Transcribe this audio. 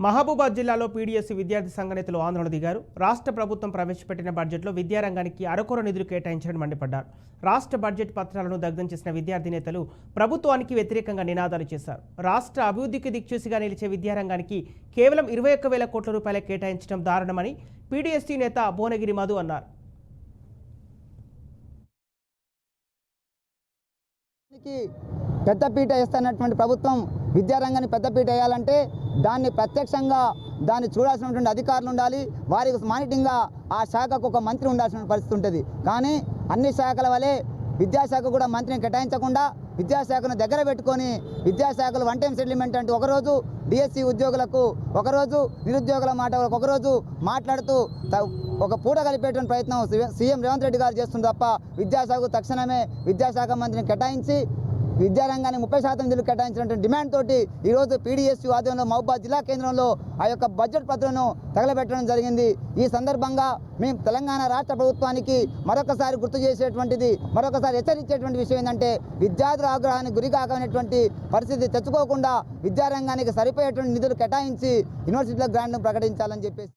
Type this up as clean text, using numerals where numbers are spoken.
మహబూబాద్ జిల్లాలో పీడీఎస్సీ విద్యార్థి సంఘ నేతలు ఆందోళన దిగారు. రాష్ట్ర ప్రభుత్వం ప్రవేశపెట్టిన బడ్జెట్లో విద్యారంగానికి అరకొర నిధులు కేటాయించడం మండిపడ్డారు. రాష్ట్ర బడ్జెట్ పత్రాలను దగ్ధం చేసిన విద్యార్థి నేతలు ప్రభుత్వానికి వ్యతిరేకంగా నినాదాలు చేశారు. రాష్ట్ర అభివృద్ధికి దిక్చూసిగా నిలిచే విద్యారంగానికి కేవలం 21,000 కోట్ల రూపాయలే కేటాయించడం దారుణమని పీడీఎస్సీ నేత భువనగిరి మధు అన్నారు. పెద్దపీట వేస్తున్నటువంటి ప్రభుత్వం విద్యారంగాన్ని పెద్దపీట వేయాలంటే దాన్ని ప్రత్యక్షంగా దాన్ని చూడాల్సినటువంటి అధికారులు ఉండాలి. వారికి మానిటరింగ్గా ఆ శాఖకు ఒక మంత్రి ఉండాల్సిన పరిస్థితి ఉంటుంది. కానీ అన్ని శాఖల వలె విద్యాశాఖ కూడా మంత్రిని కేటాయించకుండా విద్యాశాఖను దగ్గర పెట్టుకొని విద్యాశాఖలు వన్ టైం సెటిల్మెంట్ అంటూ ఒకరోజు డిఎస్సి ఉద్యోగులకు ఒకరోజు నిరుద్యోగుల మాట ఒకరోజు మాట్లాడుతూ ఒక పూట కలిపేటువంటి ప్రయత్నం సీఎం రేవంత్ రెడ్డి గారు చేస్తుంది తప్ప విద్యాశాఖకు తక్షణమే విద్యాశాఖ మంత్రిని కేటాయించి విద్యారంగాన్ని 30% నిధులు కేటాయించినటువంటి డిమాండ్ తోటి ఈరోజు పీడీఎస్సీ ఆధ్వర్యంలో మహబూబాద్ జిల్లా కేంద్రంలో ఆ యొక్క బడ్జెట్ పత్రాలను తగలబెట్టడం జరిగింది. ఈ సందర్భంగా మేము తెలంగాణ రాష్ట్ర ప్రభుత్వానికి మరొకసారి గుర్తు చేసేటువంటిది, మరొకసారి హెచ్చరించేటువంటి విషయం ఏంటంటే విద్యార్థుల ఆగ్రహానికి గురి కాకనేటువంటి పరిస్థితి తెచ్చుకోకుండా విద్యారంగానికి సరిపోయేటువంటి నిధులు కేటాయించి యూనివర్సిటీల గ్రాంట్ను ప్రకటించాలని చెప్పేసి